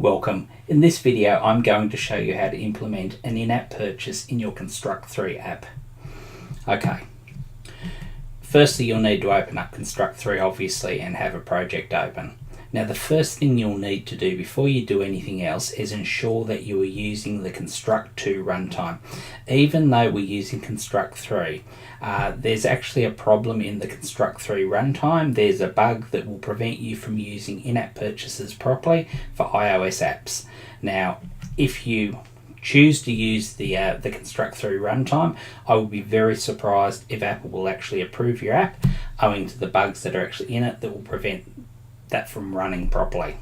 Welcome. In this video I'm going to show you how to implement an in-app purchase in your Construct 3 app. Okay, firstly you'll need to open up Construct 3 obviously and have a project open. Now the first thing you'll need to do before you do anything else is ensure that you are using the Construct 2 runtime. Even though we're using Construct 3, there's actually a problem in the Construct 3 runtime. There's a bug that will prevent you from using in-app purchases properly for iOS apps. Now, if you choose to use the Construct 3 runtime, I will be very surprised if Apple will actually approve your app, owing to the bugs that are actually in it that will prevent that from running properly.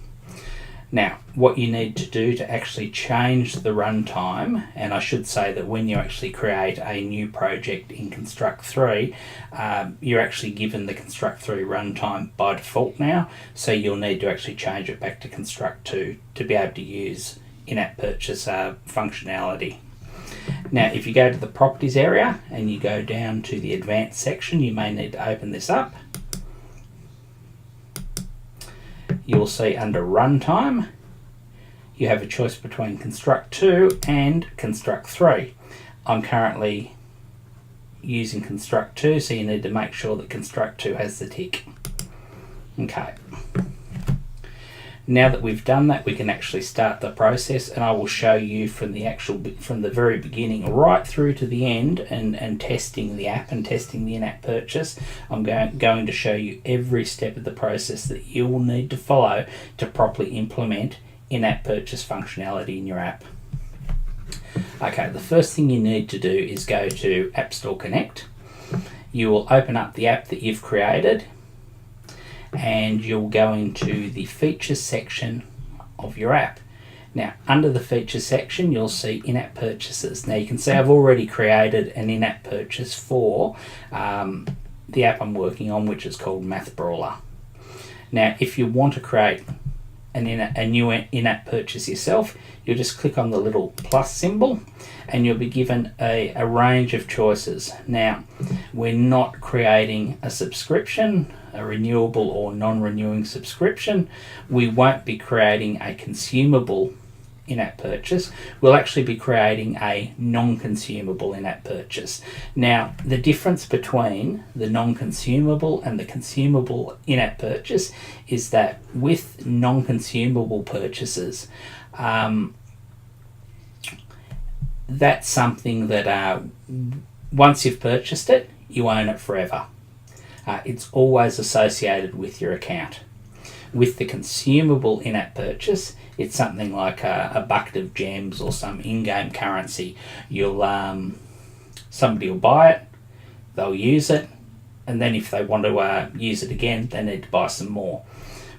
Now, what you need to do to actually change the runtime, and I should say that when you actually create a new project in Construct 3, you're actually given the Construct 3 runtime by default now, so you'll need to actually change it back to Construct 2 to be able to use in-app purchase functionality. Now, if you go to the properties area and you go down to the advanced section, you may need to open this up. You'll see under Runtime, you have a choice between Construct 2 and Construct 3. I'm currently using Construct 2, so you need to make sure that Construct 2 has the tick. Okay. Now that we've done that, we can actually start the process, and I will show you from the very beginning right through to the end and testing the app and testing the in-app purchase. I'm going to show you every step of the process that you will need to follow to properly implement in-app purchase functionality in your app. Okay, the first thing you need to do is go to App Store Connect. You will open up the app that you've created, and you'll go into the features section of your app. Now, under the features section, you'll see in-app purchases. Now, you can see I've already created an in-app purchase for the app I'm working on, which is called Math Brawler. Now, if you want to create a new in-app purchase yourself, you'll just click on the little plus symbol and you'll be given a range of choices. Now, we're not creating a subscription, a renewable or non-renewing subscription. We won't be creating a consumable in-app purchase. We'll actually be creating a non-consumable in-app purchase. Now, the difference between the non-consumable and the consumable in-app purchase is that with non-consumable purchases, that's something that once you've purchased it, you own it forever. It's always associated with your account. With the consumable in-app purchase, it's something like a bucket of gems or some in-game currency. Somebody will buy it, they'll use it, and then if they want to use it again, they need to buy some more.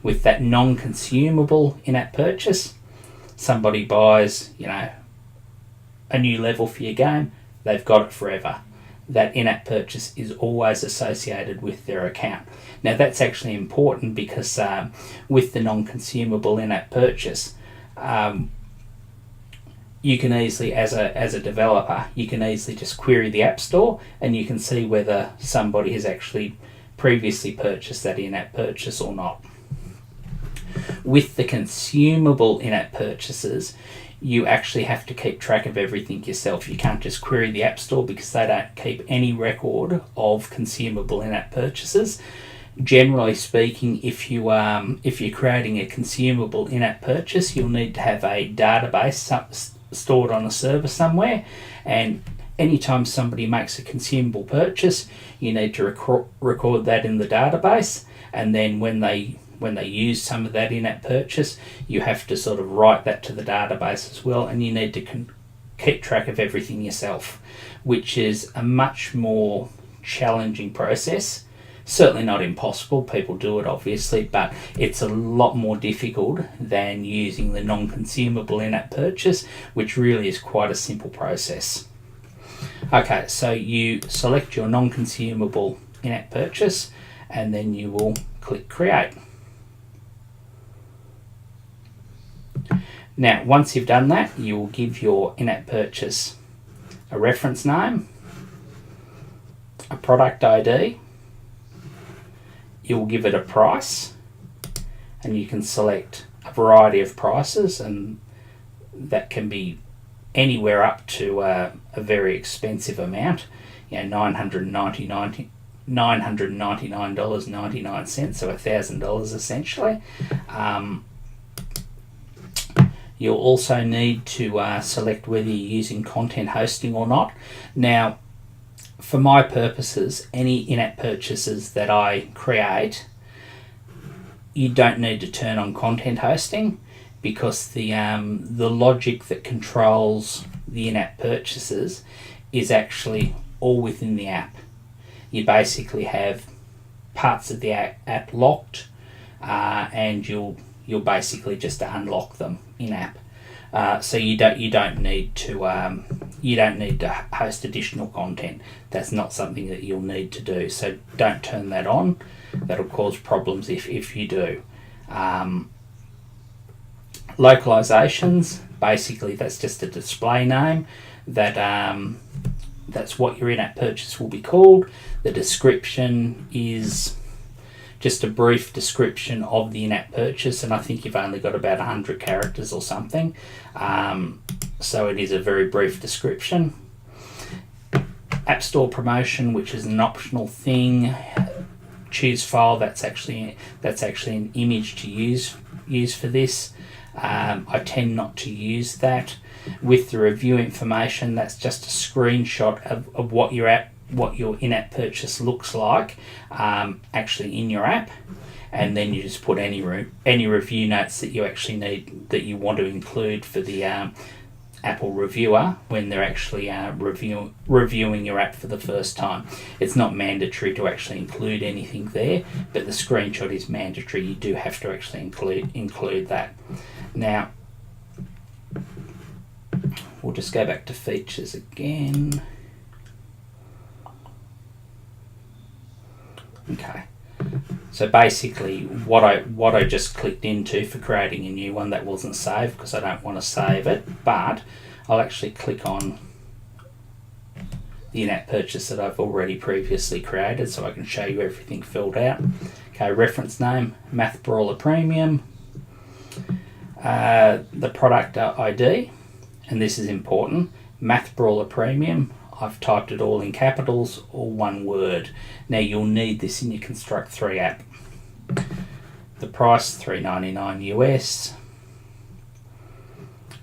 With that non-consumable in-app purchase, somebody buys, a new level for your game, they've got it forever. That in-app purchase is always associated with their account. Now that's actually important because with the non-consumable in-app purchase, you can easily, as a developer, you can easily just query the App Store and you can see whether somebody has actually previously purchased that in-app purchase or not. With the consumable in-app purchases, you actually have to keep track of everything yourself. You can't just query the App Store because they don't keep any record of consumable in-app purchases. Generally speaking, if you're creating a consumable in-app purchase, you'll need to have a database stored on a server somewhere, and anytime somebody makes a consumable purchase, you need to record that in the database, and then when they use some of that in-app purchase, you have to sort of write that to the database as well, and you need to keep track of everything yourself, which is a much more challenging process. Certainly not impossible, people do it obviously, but it's a lot more difficult than using the non-consumable in-app purchase, which really is quite a simple process. Okay, so you select your non-consumable in-app purchase and then you will click Create. Now, once you've done that, you will give your in-app purchase a reference name, a product ID, you'll give it a price, and you can select a variety of prices, and that can be anywhere up to a very expensive amount, $999.99, so $1,000 essentially. You'll also need to select whether you're using content hosting or not. Now, for my purposes, any in-app purchases that I create, you don't need to turn on content hosting, because the logic that controls the in-app purchases is actually all within the app. You basically have parts of the app locked, and you'll basically just unlock them in app. So you don't need to host additional content. That's not something that you'll need to do. So don't turn that on. That'll cause problems if you do. Localizations, basically that's just a display name that's what your in-app purchase will be called. The description is just a brief description of the in-app purchase, and I think you've only got about 100 characters or something, so it is a very brief description. App Store promotion, which is an optional thing. Choose file, that's actually an image to use for this. I tend not to use that. With the review information, that's just a screenshot of what your in-app purchase looks like actually in your app, and then you just put any review notes that you want to include for the Apple reviewer when they're actually reviewing your app for the first time. It's not mandatory to actually include anything there, but the screenshot is mandatory. You do have to actually include that. Now, we'll just go back to features again. Okay, so basically what I just clicked into for creating a new one, that wasn't saved because I don't want to save it, but I'll actually click on the in-app purchase that I've already previously created so I can show you everything filled out. Okay, reference name, Math Brawler Premium, the product ID, and this is important, Math Brawler Premium. I've typed it all in capitals, all one word. Now you'll need this in your Construct 3 app. The price, $3.99 US.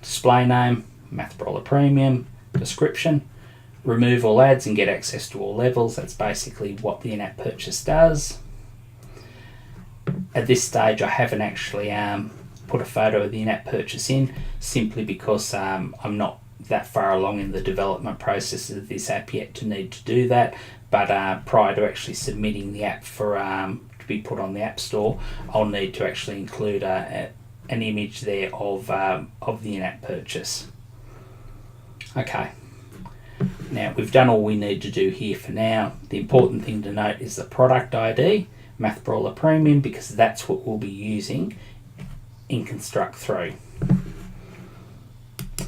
Display name, Math Brawler Premium. Description, remove all ads and get access to all levels. That's basically what the in-app purchase does. At this stage I haven't actually put a photo of the in-app purchase in, simply because I'm not that far along in the development process of this app yet to need to do that, but prior to actually submitting the app for to be put on the App Store, I'll need to actually include an image there of the in-app purchase. Okay, now we've done all we need to do here for now. The important thing to note is the product ID, Math Brawler Premium, because that's what we'll be using in Construct 3.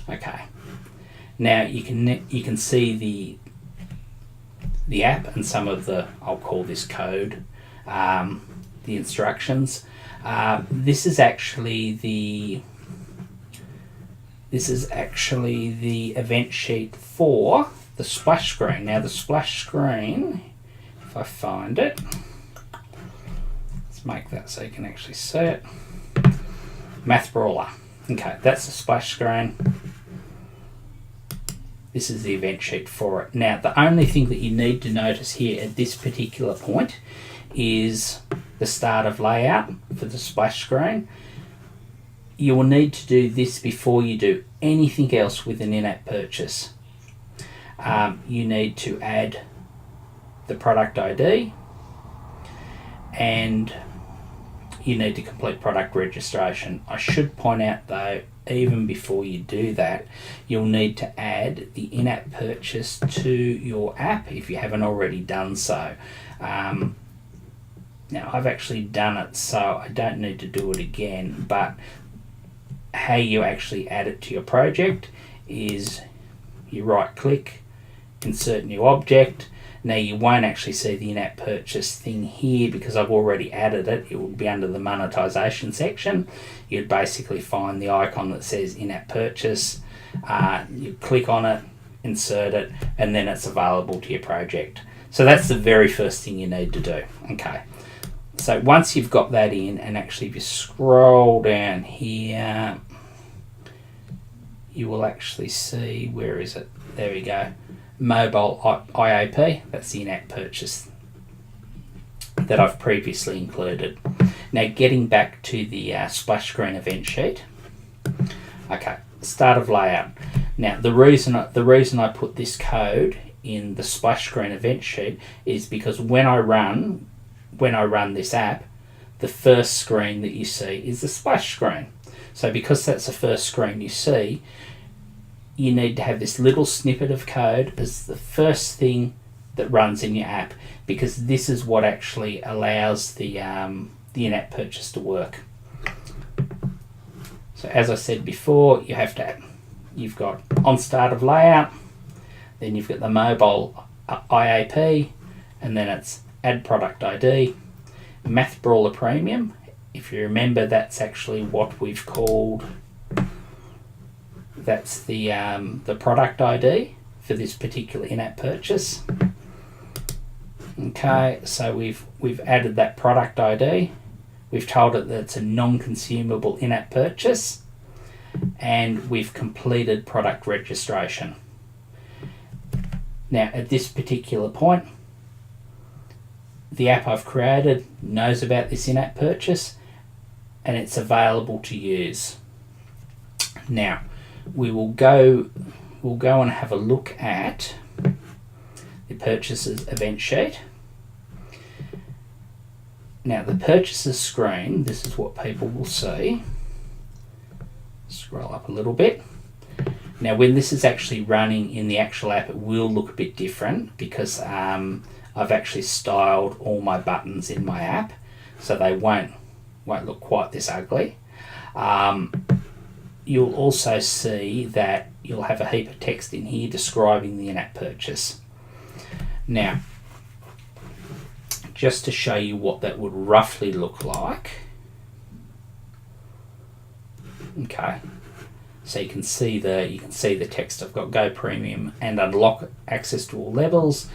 Okay. Now you can see the app and some of the, I'll call this code, the instructions. This is actually the event sheet for the splash screen. Now the splash screen, if I find it, let's make that so you can actually see it. Math Brawler. Okay, that's the splash screen. This is the event sheet for it. Now, the only thing that you need to notice here at this particular point is the start of layout for the splash screen. You will need to do this before you do anything else with an in-app purchase. You need to add the product ID, and you need to complete product registration. I should point out though, even before you do that, you'll need to add the in-app purchase to your app if you haven't already done so. Now I've actually done it, so I don't need to do it again, but how you actually add it to your project is you right click, insert new object. Now you won't actually see the in-app purchase thing here because I've already added it. It would be under the monetization section. You'd basically find the icon that says in-app purchase. You click on it, insert it, and then it's available to your project. So that's the very first thing you need to do. Okay. So once you've got that in, and actually if you scroll down here, you will actually see, where is it? There we go. Mobile IAP, that's the in-app purchase that I've previously included. Now getting back to the splash screen event sheet. Okay, start of layout. Now the reason I put this code in the splash screen event sheet is because when I run this app, the first screen that you see is the splash screen. So because that's the first screen you see, you need to have this little snippet of code as the first thing that runs in your app, because this is what actually allows the in-app purchase to work. So as I said before, you've got on start of layout, then you've got the mobile IAP, and then it's add product ID, Math Brawler Premium. If you remember, that's actually what we've called. That's the product ID for this particular in-app purchase. Okay, so we've added that product ID. We've told it that it's a non-consumable in-app purchase, and we've completed product registration. Now, at this particular point, the app I've created knows about this in-app purchase, and it's available to use. Now, we'll go and have a look at the purchases event sheet. Now the purchases screen, this is what people will see. Scroll up a little bit. Now when this is actually running in the actual app, it will look a bit different because I've actually styled all my buttons in my app, so they won't look quite this ugly. You'll also see that you'll have a heap of text in here describing the in-app purchase. Now, just to show you what that would roughly look like. Okay, so you can see the text. I've got Go Premium and unlock access to all levels.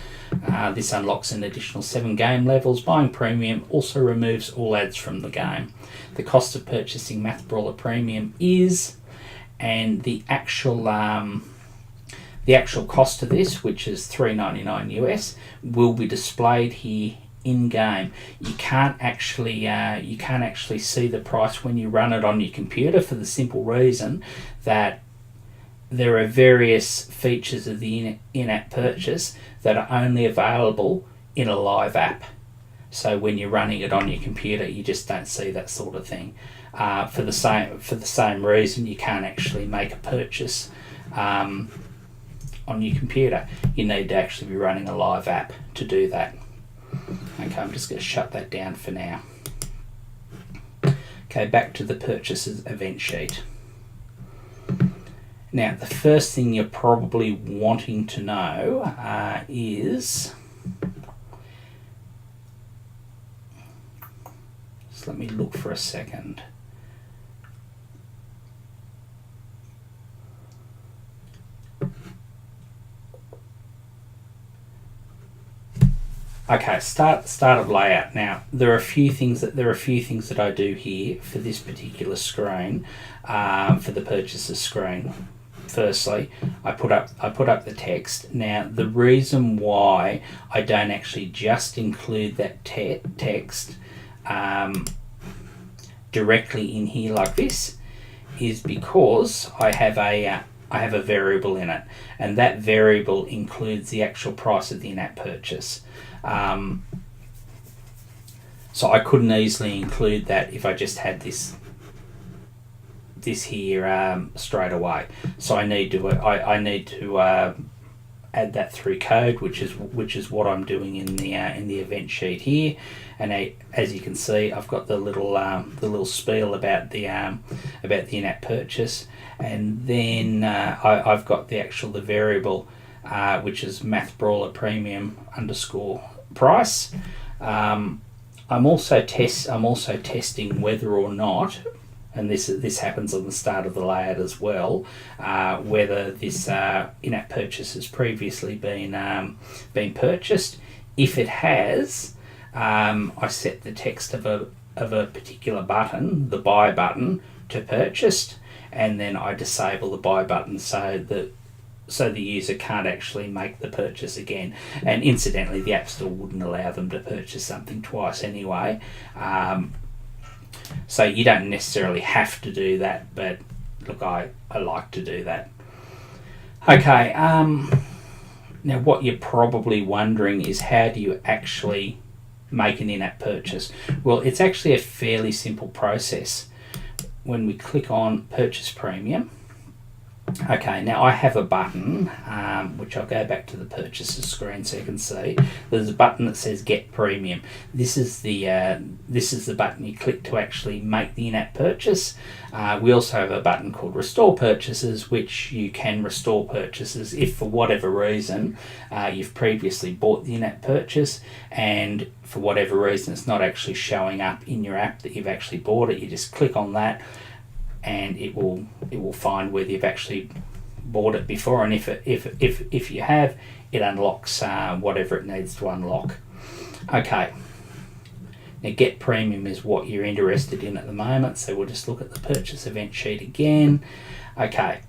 This unlocks an additional 7 game levels. Buying Premium also removes all ads from the game. The cost of purchasing Math Brawler Premium is, and the actual cost of this, which is $3.99 US, will be displayed here in game. You can't actually see the price when you run it on your computer, for the simple reason that there are various features of the in-app purchase that are only available in a live app. So when you're running it on your computer, you just don't see that sort of thing. For the same reason, you can't actually make a purchase on your computer. You need to actually be running a live app to do that. Okay, I'm just going to shut that down for now. Okay, back to the purchases event sheet. Now, the first thing you're probably wanting to know is, just let me look for a second. Okay, start of layout. Now there are a few things that I do here for this particular screen, for the purchases screen. Firstly, I put up the text. Now the reason why I don't actually just include that text directly in here like this is because I have a variable in it, and that variable includes the actual price of the in-app purchase. So I couldn't easily include that if I just had this here straight away. So I need to add that through code, which is what I'm doing in the event sheet here. And as you can see, I've got the little spiel about the in-app purchase, and then I've got the variable which is Math Brawler Premium _ price. I'm also testing whether or not, and this happens on the start of the layout as well, whether this in-app purchase has previously been purchased. If it has, I set the text of a particular button, the buy button, to purchased, and then I disable the buy button so the user can't actually make the purchase again. And incidentally, the App Store wouldn't allow them to purchase something twice anyway. So you don't necessarily have to do that, but look, I like to do that. Okay, now what you're probably wondering is, how do you actually make an in-app purchase? Well, it's actually a fairly simple process. When we click on Purchase Premium, okay, now I have a button, which I'll go back to the purchases screen so you can see. There's a button that says Get Premium. This is the button you click to actually make the in-app purchase. We also have a button called Restore Purchases, which you can restore purchases if for whatever reason you've previously bought the in-app purchase, and for whatever reason it's not actually showing up in your app that you've actually bought it. You just click on that, and it will find whether you've actually bought it before, and if you have, it unlocks whatever it needs to unlock. Okay, now Get Premium is what you're interested in at the moment, so we'll just look at the purchase event sheet again. Okay,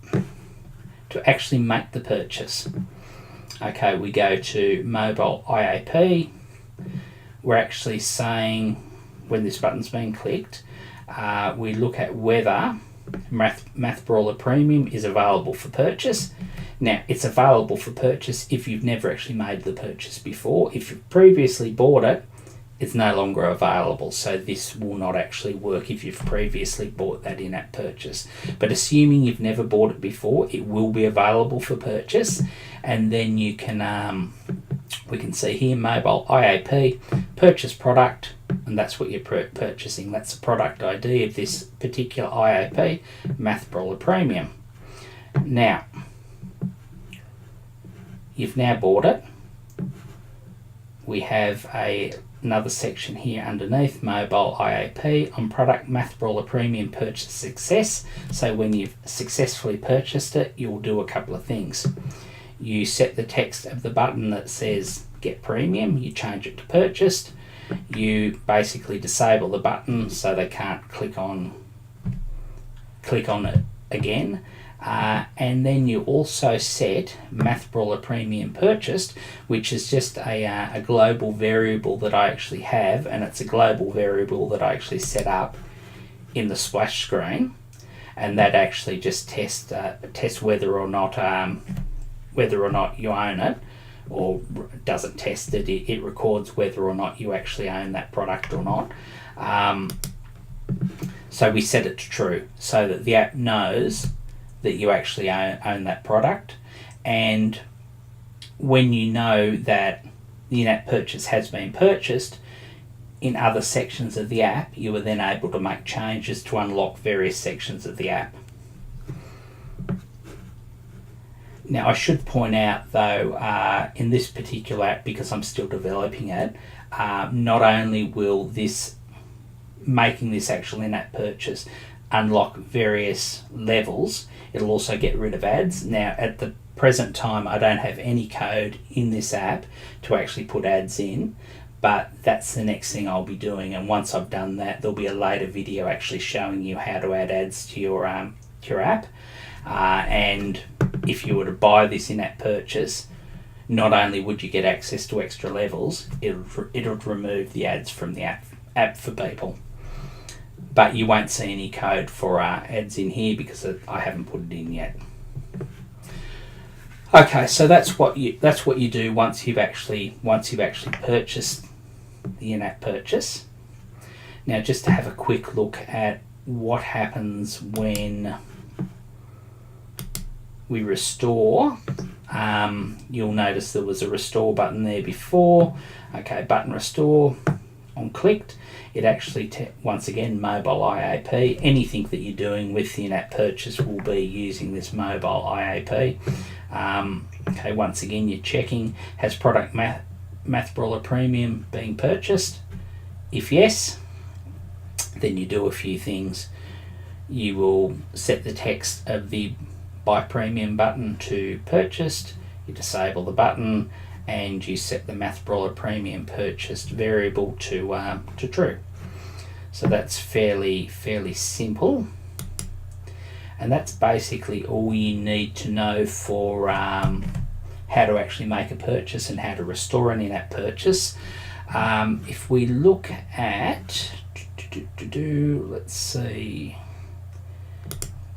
to actually make the purchase, okay, we go to Mobile IAP. We're actually saying, when this button's been clicked, we look at whether Math Brawler Premium is available for purchase. Now, it's available for purchase if you've never actually made the purchase before. If you've previously bought it, it's no longer available, so this will not actually work if you've previously bought that in-app purchase. But assuming you've never bought it before, it will be available for purchase, and then you can we can see here, Mobile IAP, purchase product, and that's what you're purchasing. That's the product ID of this particular IAP, Math Brawler Premium. Now, you've now bought it. We have another section here underneath, Mobile IAP, on product Math Brawler Premium purchase success. So when you've successfully purchased it, you'll do a couple of things. You set the text of the button that says Get Premium, you change it to purchased. You basically disable the button so they can't click on it again. And then you also set Math Brawler Premium purchased, which is just a global variable that I actually have, and it's a global variable that I actually set up in the splash screen, and that actually just tests whether or not you own it, or doesn't test it. It records whether or not you actually own that product or not. So we set it to true so that the app knows that you actually own that product, and when you know that the in-app purchase has been purchased, in other sections of the app you are then able to make changes to unlock various sections of the app. Now, I should point out though, in this particular app, because I'm still developing it, not only will this making this actual in-app purchase unlock various levels, it'll also get rid of ads. Now, at the present time, I don't have any code in this app to actually put ads in, but that's the next thing I'll be doing, and once I've done that, there'll be a later video actually showing you how to add ads to your app. And if you were to buy this in-app purchase, not only would you get access to extra levels, it would remove the ads from the app for people. But you won't see any code for ads in here because I haven't put it in yet. Okay, so that's what you do once you've actually purchased the in-app purchase. Now, just to have a quick look at what happens when we restore, you'll notice there was a restore button there before. Okay, button restore, on clicked, it actually, once again, mobile IAP. Anything that you're doing with the in-app purchase will be using this mobile IAP. Okay, once again, you're checking, has product Math Brawler Premium being purchased? If yes, then you do a few things. You will set the text of the Buy Premium button to purchased, you disable the button, and you set the Math Brawler Premium purchased variable to true. So that's fairly simple, and that's basically all you need to know for how to actually make a purchase and how to restore an in-app purchase. If we look at let's see,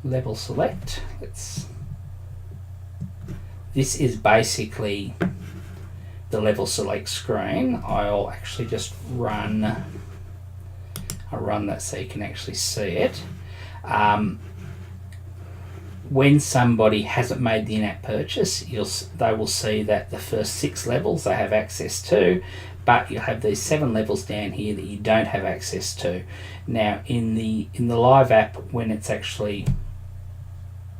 level select, this is basically the level select screen. I'll actually just run that so you can actually see it. When somebody hasn't made the in-app purchase, they will see that the first 6 levels they have access to, but you'll have these 7 levels down here that you don't have access to. Now in the live app, when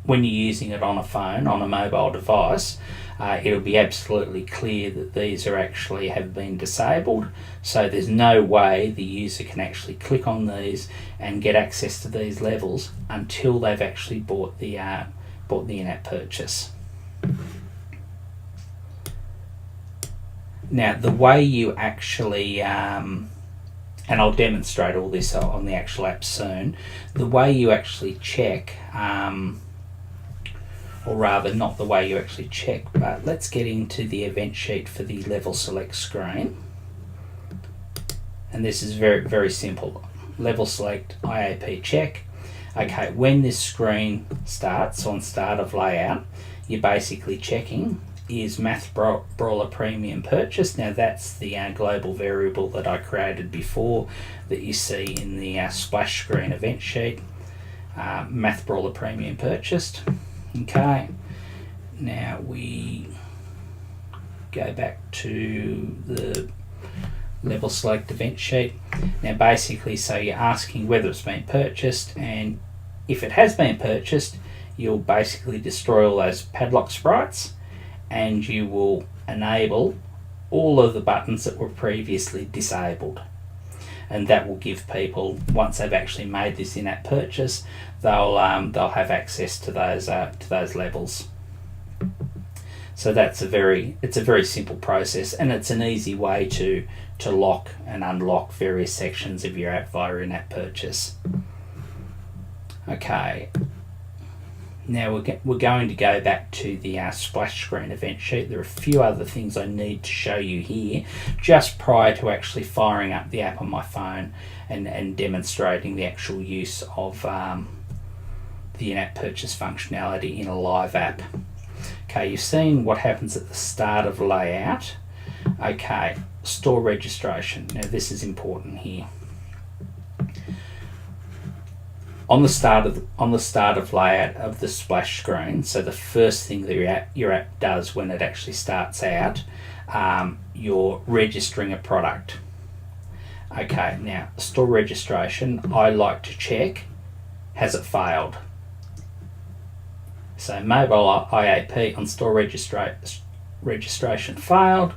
you're using it on a phone, on a mobile device, it'll be absolutely clear that these have been disabled, so there's no way the user can actually click on these and get access to these levels until they've actually bought the in-app purchase. Now the way you actually and I'll demonstrate all this on the actual app soon, the way you actually check, or rather not the way you actually check, but let's get into the event sheet for the level select screen. And this is very simple. Level select, IAP check. Okay, when this screen starts on start of layout, you're basically checking, is Math Brawler Premium purchased? Now that's the global variable that I created before that you see in the splash screen event sheet. Math Brawler Premium purchased. Okay, now we go back to the level select event sheet. Now basically, so you're asking whether it's been purchased, and if it has been purchased, you'll basically destroy all those padlock sprites, and you will enable all of the buttons that were previously disabled. And that will give people, once they've actually made this in-app purchase, they'll have access to those levels. So it's a very simple process, and it's an easy way to lock and unlock various sections of your app via in-app purchase. Okay. Now we're going to go back to the splash screen event sheet. There are a few other things I need to show you here just prior to actually firing up the app on my phone and demonstrating the actual use of the in-app purchase functionality in a live app. Okay, you've seen what happens at the start of layout. Okay, store registration. Now this is important here. On the start of layout of the splash screen, so the first thing that your app does when it actually starts out, you're registering a product. Okay, now store registration, I like to check, has it failed? So mobile IAP on store registration failed.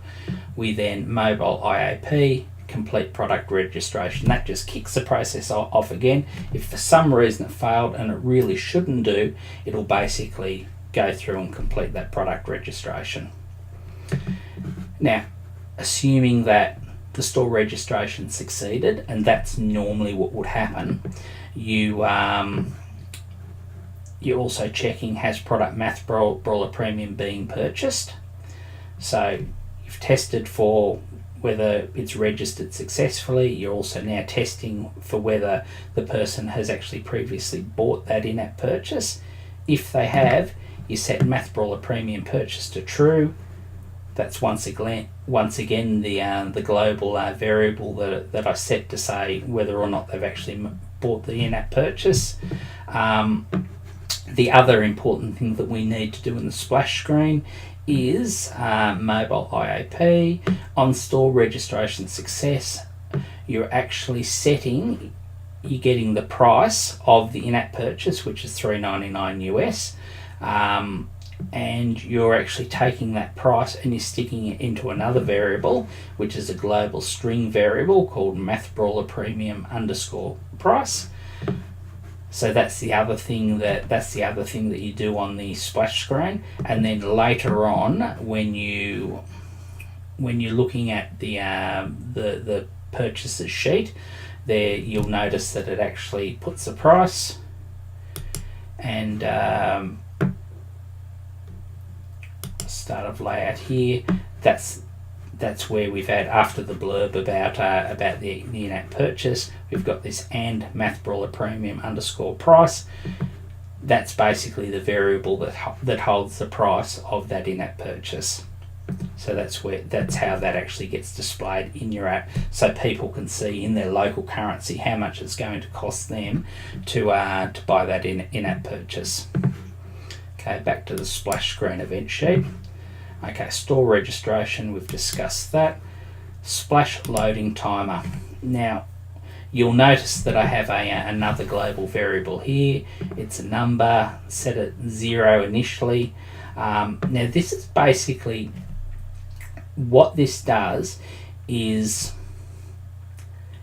We then mobile IAP, complete product registration. That just kicks the process off again. If for some reason it failed, and it really shouldn't do, it'll basically go through and complete that product registration. Now, assuming that the store registration succeeded, and that's normally what would happen, you're also checking, has product Math Brawler Premium being purchased? So you've tested for whether it's registered successfully. You're also now testing for whether the person has actually previously bought that in-app purchase. If they have, you set Math Brawler Premium purchase to true. That's once again the global variable that I set to say whether or not they've actually bought the in-app purchase. The other important thing that we need to do in the splash screen is mobile IAP on store registration success. You're actually setting, you're getting the price of the in-app purchase, which is $3.99 US, and you're actually taking that price and you're sticking it into another variable, which is a global string variable called mathbrawler premium underscore price. So that's the other thing that you do on the splash screen. And then later on, when you're looking at the purchases sheet, there you'll notice that it actually puts the price, and start of layout here. That's where we've had, after the blurb about the in-app purchase, we've got this and mathbrawler premium underscore price. That's basically the variable that holds the price of that in-app purchase. So that's how that actually gets displayed in your app, so people can see in their local currency how much it's going to cost them to buy that in-app purchase. Okay, back to the splash screen event sheet. Okay, store registration, we've discussed that. Splash loading timer. Now, you'll notice that I have another global variable here. It's a number, set at 0 initially. Now, this is basically, what this does is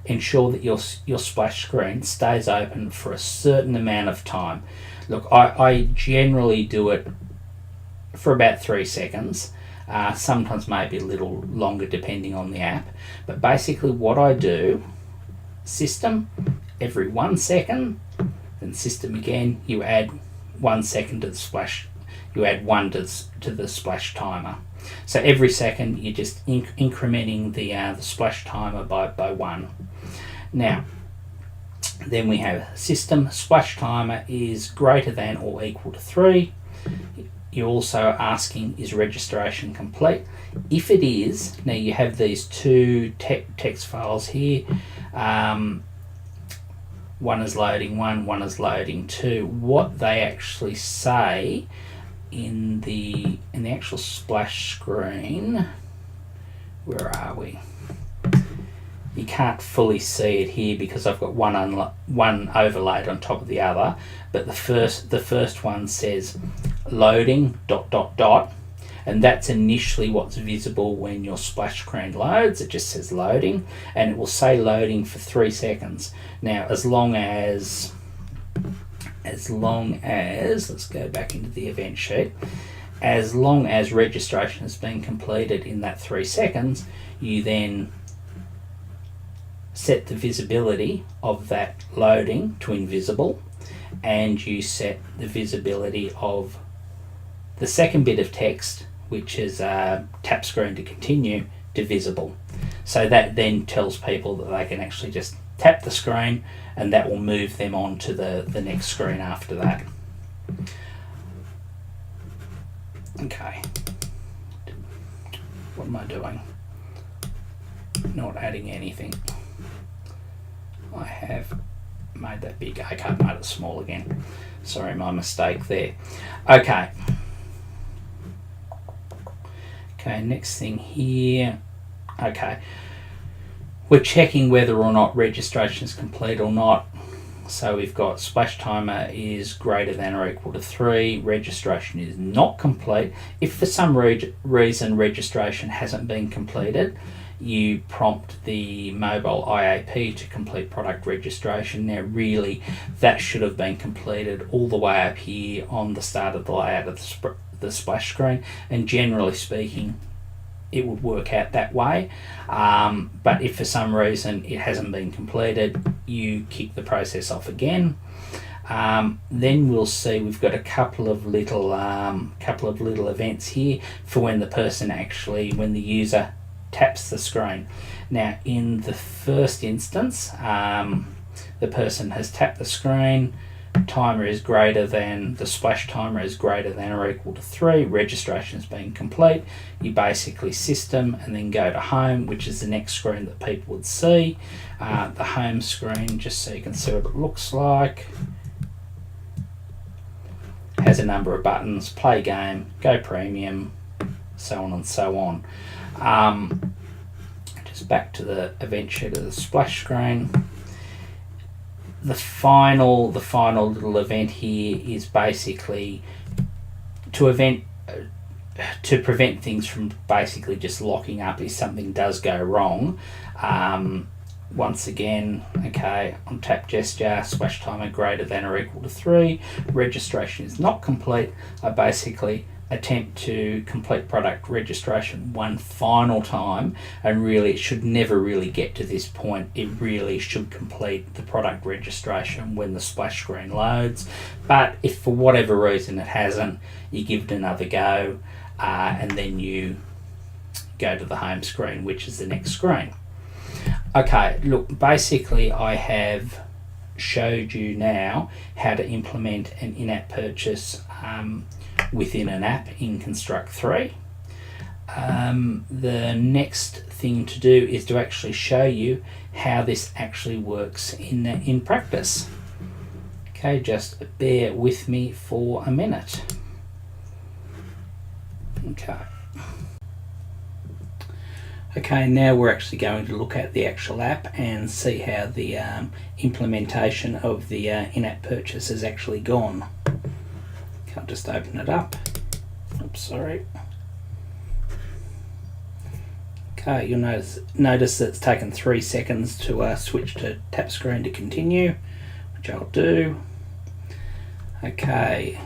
ensure that your splash screen stays open for a certain amount of time. Look, I generally do it for about 3 seconds, sometimes maybe a little longer depending on the app, but basically what I do, system, every 1 second, then system again, you add 1 second to the splash, you add 1 to the splash timer. So every second you're just incrementing the splash timer by 1. Now, then we have system splash timer is greater than or equal to 3. You're also asking, is registration complete? If it is, now you have these two text files here. One is loading 1, one is loading 2. What they actually say in the actual splash screen, where are we? You can't fully see it here because I've got one overlaid on top of the other, but the first one says loading ... and that's initially what's visible when your splash screen loads. It just says loading, and it will say loading for 3 seconds. Now, as long as let's go back into the event sheet, as long as registration has been completed in that 3 seconds, you then set the visibility of that loading to invisible, and you set the visibility of the second bit of text, which is tap screen to continue, to visible. So that then tells people that they can actually just tap the screen, and that will move them on to the next screen after that. Okay. What am I doing? Not adding anything. I have made that big. Okay, I've made it small again. Sorry, my mistake there. Okay. Okay, next thing here. Okay. We're checking whether or not registration is complete or not. So we've got splash timer is greater than or equal to 3. Registration is not complete. If for some reason registration hasn't been completed, you prompt the mobile IAP to complete product registration. Now, really, that should have been completed all the way up here on the start of the layout of the splash screen, and generally speaking, it would work out that way. But if for some reason it hasn't been completed, you kick the process off again. Then we'll see we've got a couple of little events here for when the user taps the screen. Now, in the first instance, the person has tapped the screen. The splash timer is greater than or equal to 3. Registration has been complete. You basically system and then go to home, which is the next screen that people would see. The home screen, just so you can see what it looks like, has a number of buttons: play game, go premium, so on and so on. Just back to the event sheet of the splash screen. The final little event here is basically to prevent things from basically just locking up if something does go wrong. Once again, okay, on tap gesture, splash timer greater than or equal to 3, registration is not complete. I basically attempt to complete product registration one final time, and really it should never really get to this point. It really should complete the product registration when the splash screen loads, but if for whatever reason it hasn't, you give it another go, and then you go to the home screen, which is the next screen. Okay, look, basically I have showed you now how to implement an in-app purchase within an app in Construct 3. The next thing to do is to actually show you how this actually works in practice. Okay, just bear with me for a minute. Okay, now we're actually going to look at the actual app and see how the implementation of the in-app purchase has actually gone. I'll just open it up. Oops, sorry. Okay, you'll notice that it's taken 3 seconds to switch to tap screen to continue, which I'll do. Okay,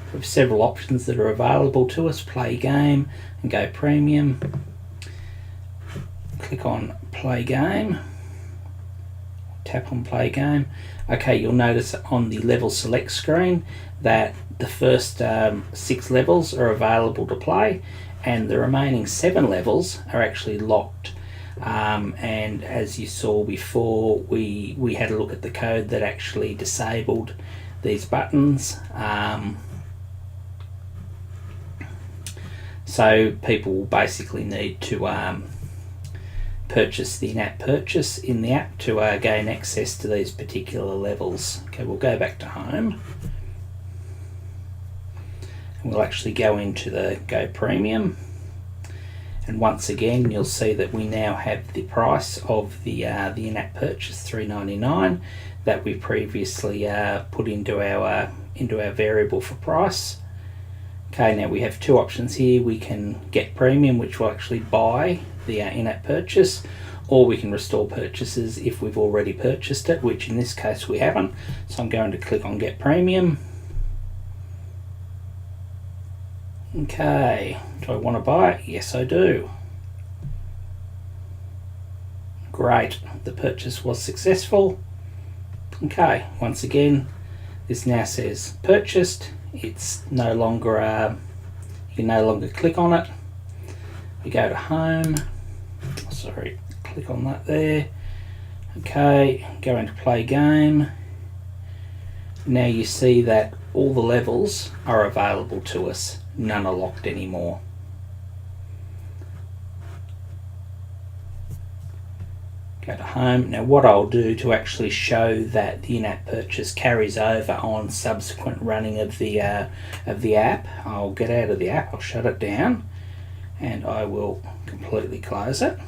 we have several options that are available to us: play game and go premium. Click on play game, tap on play game. Okay, you'll notice on the level select screen that the first 6 levels are available to play, and the remaining 7 levels are actually locked. And as you saw before, we had a look at the code that actually disabled these buttons. So people will basically need to purchase the in-app purchase in the app to gain access to these particular levels. Okay, we'll go back to home. And we'll actually go into the Go Premium. And once again, you'll see that we now have the price of the in-app purchase, $3.99, that we previously put into our variable for price. Okay, now we have 2 options here. We can get premium, which will actually buy the in-app purchase, or we can restore purchases if we've already purchased it, which in this case we haven't. So I'm going to click on get premium. Okay, do I want to buy it? Yes, I do. Great, the purchase was successful. Okay, once again, this now says purchased. It's no longer, you can no longer click on it. We go to home, sorry, click on that there. Okay, go into play game. Now you see that all the levels are available to us. None are locked anymore. Go to home. Now what I'll do to actually show that the in-app purchase carries over on subsequent running of the app, I'll get out of the app, I'll shut it down, and I will completely close it.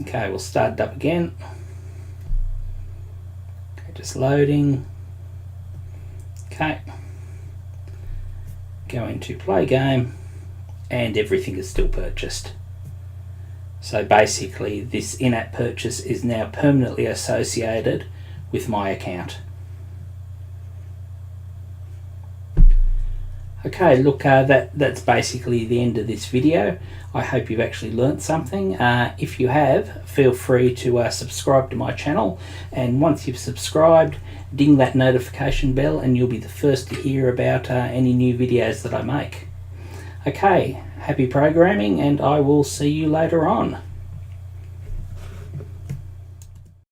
Okay, we'll start it up again. Okay, just loading. Okay, go into play game, and everything is still purchased. So basically this in-app purchase is now permanently associated with my account. Okay, look, that's basically the end of this video. I hope you've actually learnt something. If you have, feel free to subscribe to my channel, and once you've subscribed, ding that notification bell and you'll be the first to hear about any new videos that I make. Okay, happy programming, and I will see you later on.